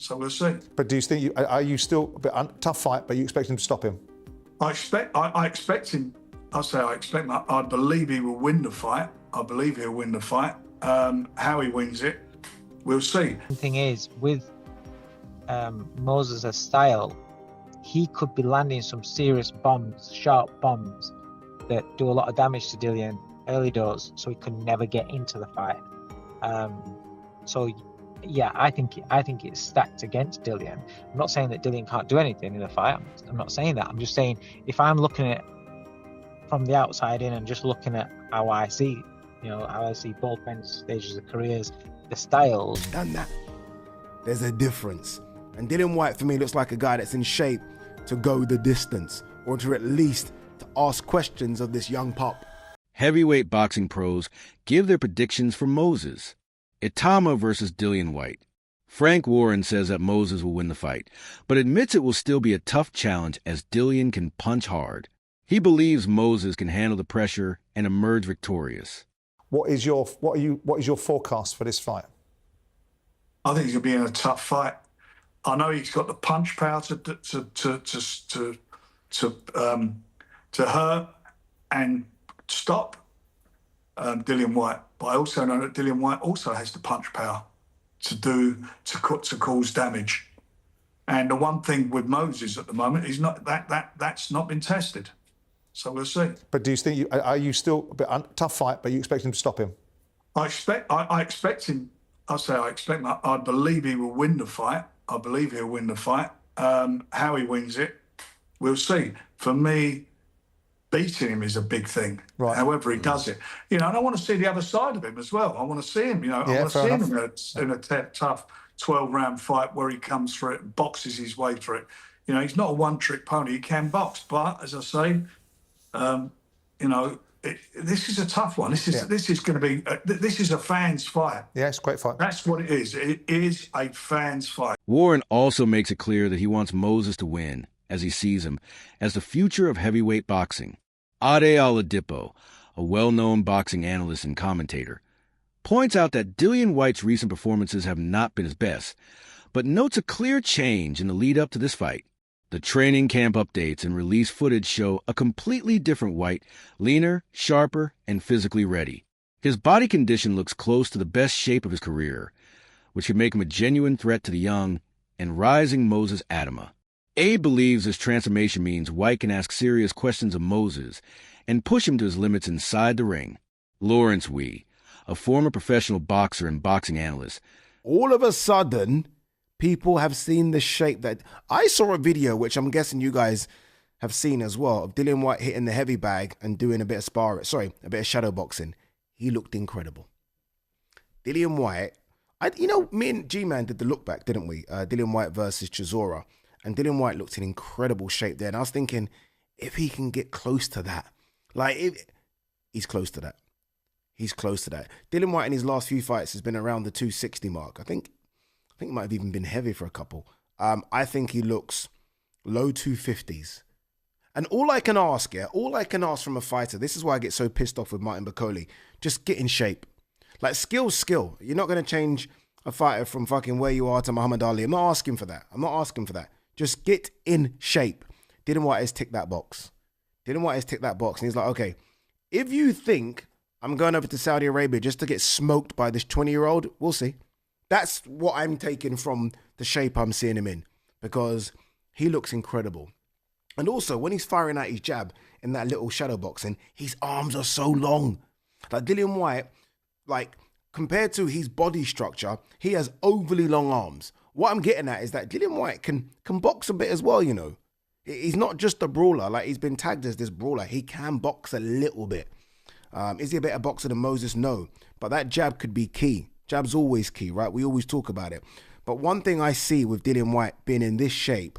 So we'll see. But do you think are you still a bit tough fight, but you expect him to stop him? I expect him. I believe he will win the fight. I believe he'll win the fight. How he wins it, we'll see. The thing is, with Moses' style, he could be landing some serious bombs, sharp bombs, that do a lot of damage to Dillian early doors, so he could never get into the fight. So yeah, I think it's stacked against Dillian. I'm not saying that Dillian can't do anything in a fight. I'm not saying that. I'm just saying, if I'm looking at from the outside in and just looking at how I see both men's stages of careers, the styles. Done that. There's a difference. And Dillian Whyte, for me, looks like a guy that's in shape to go the distance, or to at least to ask questions of this young pup. Heavyweight boxing pros give their predictions for Moses Itauma versus Dillian Whyte. Frank Warren says that Moses will win the fight, but admits it will still be a tough challenge as Dillian can punch hard. He believes Moses can handle the pressure and emerge victorious. What is your forecast for this fight? I think he's going to be in a tough fight. I know he's got the punch power to hurt and stop Dillian Whyte, but I also know that Dillian Whyte also has the punch power to cause damage. And the one thing with Moses at the moment is that's not been tested. So we'll see. But do you think are you still a bit tough fight, but you expect him to stop him? I expect him. I believe he will win the fight. I believe he'll win the fight. How he wins it, we'll see. For me, beating him is a big thing. Right. However he does it, and I want to see the other side of him as well. I want to see him. I want to see him in a tough 12-round fight where he comes through it and boxes his way through it. He's not a one-trick pony. He can box, but as I say, this is a tough one. This is going to be. This is a fans' fight. Yeah, it's a great fight. That's what it is. It is a fans' fight. Warren also makes it clear that he wants Moses to win, as he sees him as the future of heavyweight boxing. Ade Oladipo, a well-known boxing analyst and commentator, points out that Dillian Whyte's recent performances have not been his best, but notes a clear change in the lead-up to this fight. The training camp updates and release footage show a completely different Whyte, leaner, sharper, and physically ready. His body condition looks close to the best shape of his career, which could make him a genuine threat to the young and rising Moses Itauma. Abe believes this transformation means Whyte can ask serious questions of Moses and push him to his limits inside the ring. Lawrence Wee, a former professional boxer and boxing analyst. All of a sudden, people have seen the shape that... I saw a video, which I'm guessing you guys have seen as well, of Dillian Whyte hitting the heavy bag and doing a bit of a bit of shadow boxing. He looked incredible. Dillian Whyte, me and G-Man did the look back, didn't we? Dillian Whyte versus Chisora. And Dillian Whyte looked in incredible shape there. And I was thinking, if he can get close to that, he's close to that. He's close to that. Dillian Whyte in his last few fights has been around the 260 mark. I think he might have even been heavy for a couple. I think he looks low 250s. And all I can ask from a fighter, this is why I get so pissed off with Martin Bakole, just get in shape. Skill's skill. You're not going to change a fighter from fucking where you are to Muhammad Ali. I'm not asking for that. Just get in shape. Dillian Whyte has ticked that box. And he's like, okay, if you think I'm going over to Saudi Arabia just to get smoked by this 20-year-old, we'll see. That's what I'm taking from the shape I'm seeing him in, because he looks incredible. And also, when he's firing out his jab in that little shadow boxing, his arms are so long. Dillian Whyte, compared to his body structure, he has overly long arms. What I'm getting at is that Dillian Whyte can box a bit as well, He's not just a brawler. He's been tagged as this brawler. He can box a little bit. Is he a better boxer than Moses? No. But that jab could be key. Jab's always key, right? We always talk about it. But one thing I see with Dillian Whyte being in this shape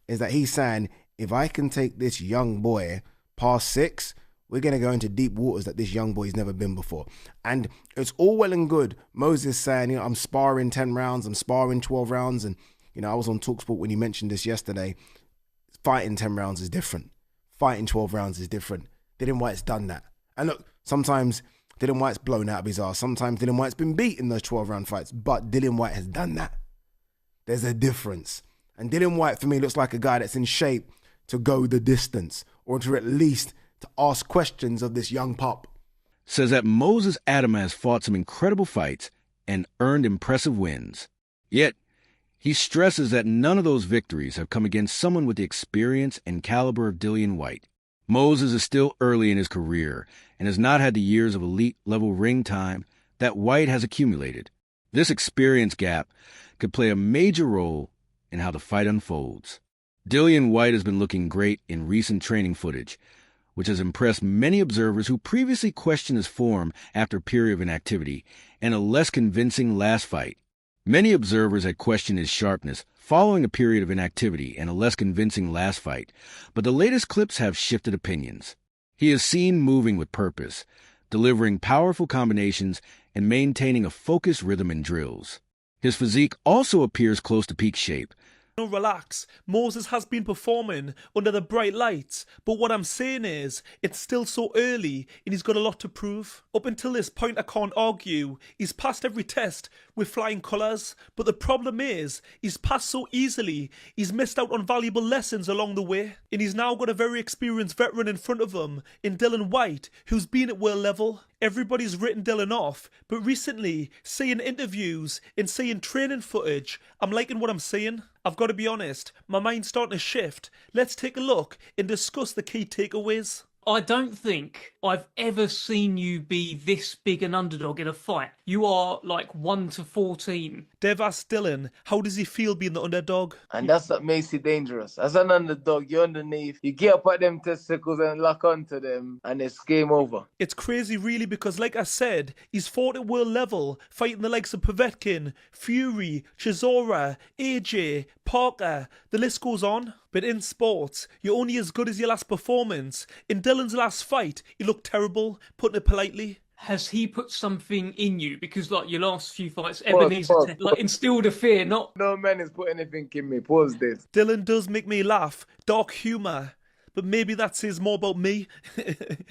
is that he's saying, if I can take this young boy past 6, we're going to go into deep waters that this young boy's never been before. And it's all well and good Moses saying, I'm sparring 10 rounds, I'm sparring 12 rounds. And, I was on TalkSport when he mentioned this yesterday. Fighting 10 rounds is different. Fighting 12 rounds is different. Dillian Whyte's done that. And look, sometimes Dillian Whyte's blown out of his ass. Sometimes Dillian Whyte's been beat in those 12-round fights. But Dillian Whyte has done that. there's a difference. And Dillian Whyte, for me, looks like a guy that's in shape to go the distance, or to at least to ask questions of this young pup. Says that Moses Itauma has fought some incredible fights and earned impressive wins. Yet, he stresses that none of those victories have come against someone with the experience and caliber of Dillian Whyte. Moses is still early in his career and has not had the years of elite-level ring time that Whyte has accumulated. This experience gap could play a major role in how the fight unfolds. Dillian Whyte has been looking great in recent training footage, which has impressed many observers who previously questioned his form after a period of inactivity and a less convincing last fight. Many observers had questioned his sharpness following a period of inactivity and a less convincing last fight, but the latest clips have shifted opinions. He is seen moving with purpose, delivering powerful combinations and maintaining a focused rhythm in drills. His physique also appears close to peak shape. Relax. Moses has been performing under the bright lights, but what I'm saying is it's still so early and he's got a lot to prove. Up until this point, I can't argue. He's passed every test with flying colours, but the problem is he's passed so easily, he's missed out on valuable lessons along the way, and he's now got a very experienced veteran in front of him in Dillian Whyte, who's been at world level. Everybody's written Dillian off, but recently, seeing interviews and seeing training footage, I'm liking what I'm seeing. I've got to be honest, my mind's starting to shift. Let's take a look and discuss the key takeaways. I don't think I've ever seen you be this big an underdog in a fight. You are like 1-14. Dev asked Dillian, how does he feel being the underdog? And that's what makes it dangerous. As an underdog, you're underneath. You get up at them testicles and lock onto them, and it's game over. It's crazy really because, like I said, he's fought at world level, fighting the likes of Povetkin, Fury, Chisora, AJ, Parker, the list goes on. But in sports, you're only as good as your last performance. In Dillian's last fight, he looked terrible, putting it politely. Has he put something in you? Because like your last few fights, Ebenezer like instilled a fear, not... No man has put anything in me. Pause this. Dillian does make me laugh. Dark humour. But maybe that says more about me.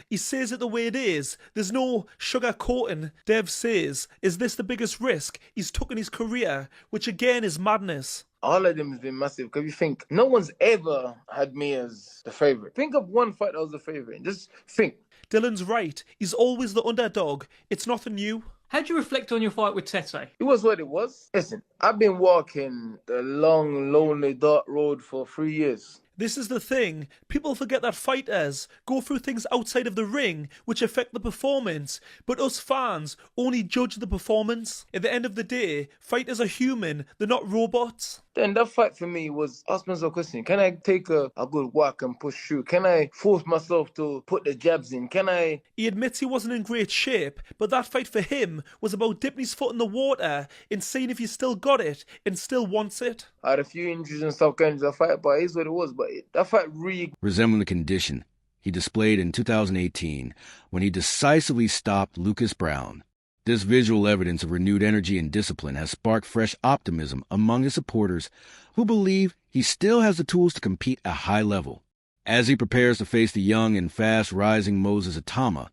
He says it the way it is. There's no sugar coating. Dev says, is this the biggest risk he's took in his career? Which again is madness. All of them has been massive because you think no one's ever had me as the favourite. Think of one fight that was the favourite. Just think. Dylan's right. He's always the underdog. It's nothing new. How do you reflect on your fight with Tete? It was what it was. Listen, I've been walking the long, lonely, dark road for 3 years. This is the thing. People forget that fighters go through things outside of the ring which affect the performance, but us fans only judge the performance. At the end of the day, fighters are human, they're not robots. Then that fight for me was ask myself a question. Can I take a good whack and push through? Can I force myself to put the jabs in? Can I... He admits he wasn't in great shape, but that fight for him was about dipping his foot in the water and seeing if he still got it and still wants it. I had a few injuries and stuff going into the fight, but it is what it was. But that fight really... Resembling the condition he displayed in 2018 when he decisively stopped Lucas Brown. This visual evidence of renewed energy and discipline has sparked fresh optimism among his supporters who believe he still has the tools to compete at a high level. As he prepares to face the young and fast-rising Moses Itauma,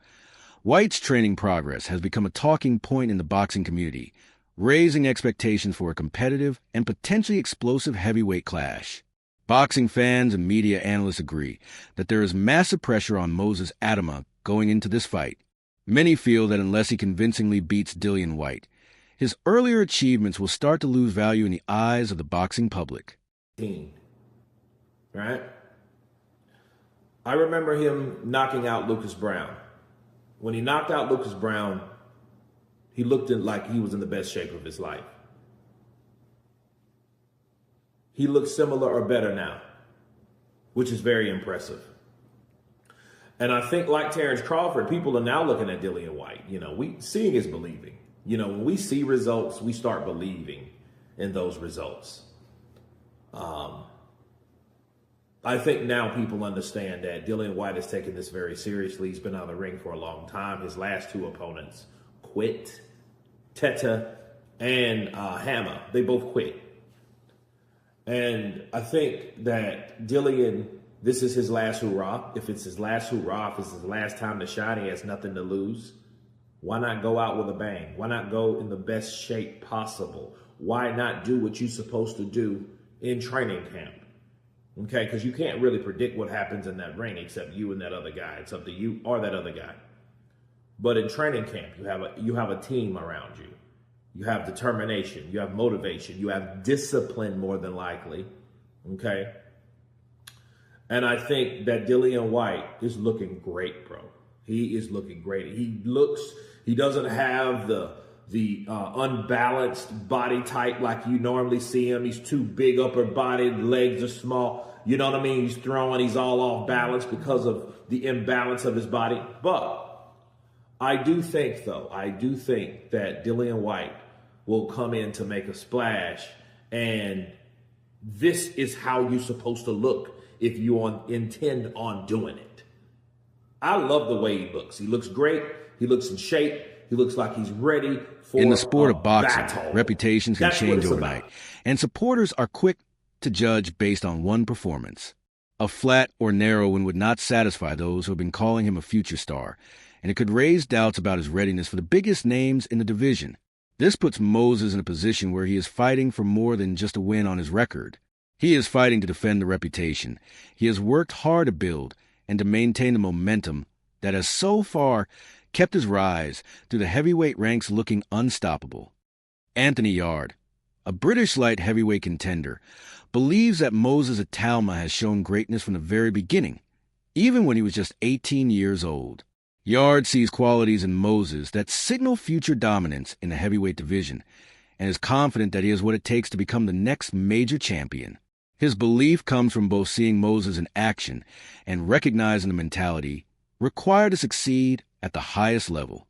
Whyte's training progress has become a talking point in the boxing community, raising expectations for a competitive and potentially explosive heavyweight clash. Boxing fans and media analysts agree that there is massive pressure on Moses Itauma going into this fight. Many feel that unless he convincingly beats Dillian Whyte, his earlier achievements will start to lose value in the eyes of the boxing public. Right? I remember him knocking out Lucas Brown. When he knocked out Lucas Brown, he looked like he was in the best shape of his life. He looks similar or better now, which is very impressive. And I think like Terrence Crawford, people are now looking at Dillian Whyte. You know, seeing is believing. You know, when we see results, we start believing in those results. I think now people understand that Dillian Whyte has taken this very seriously. He's been out of the ring for a long time. His last two opponents quit. Tete and Hammer, they both quit. And I think that Dillian, this is his last hurrah. If it's his last hurrah, if it's his last time to shine, he has nothing to lose. Why not go out with a bang? Why not go in the best shape possible? why not do what you're supposed to do in training camp? Okay, because you can't really predict what happens in that ring except you and that other guy. It's up to you or that other guy. But in training camp, you have a team around you. You have determination, you have motivation, you have discipline more than likely. Okay. And I think that Dillian White is looking great, bro. He is looking great. He doesn't have the unbalanced body type like you normally see him. He's too big upper body, legs are small. You know what I mean? He's throwing, he's all off balance because of the imbalance of his body. But I do think that Dillian White will come in to make a splash, and this is how you're supposed to look if you intend on doing it. I love the way he looks. He looks great. He looks in shape. He looks like he's ready for In the sport of boxing, battle. reputations can That's what change it's overnight, about. and supporters are quick to judge based on one performance. A flat or narrow one would not satisfy those who have been calling him a future star, and it could raise doubts about his readiness for the biggest names in the division. This puts Moses in a position where he is fighting for more than just a win on his record. He is fighting to defend the reputation he has worked hard to build and to maintain the momentum that has so far kept his rise through the heavyweight ranks looking unstoppable. Anthony Yarde, a British light heavyweight contender, believes that Moses Itauma has shown greatness from the very beginning, even when he was just 18 years old. Yarde sees qualities in Moses that signal future dominance in the heavyweight division and is confident that he has what it takes to become the next major champion. His belief comes from both seeing Moses in action and recognizing the mentality required to succeed at the highest level.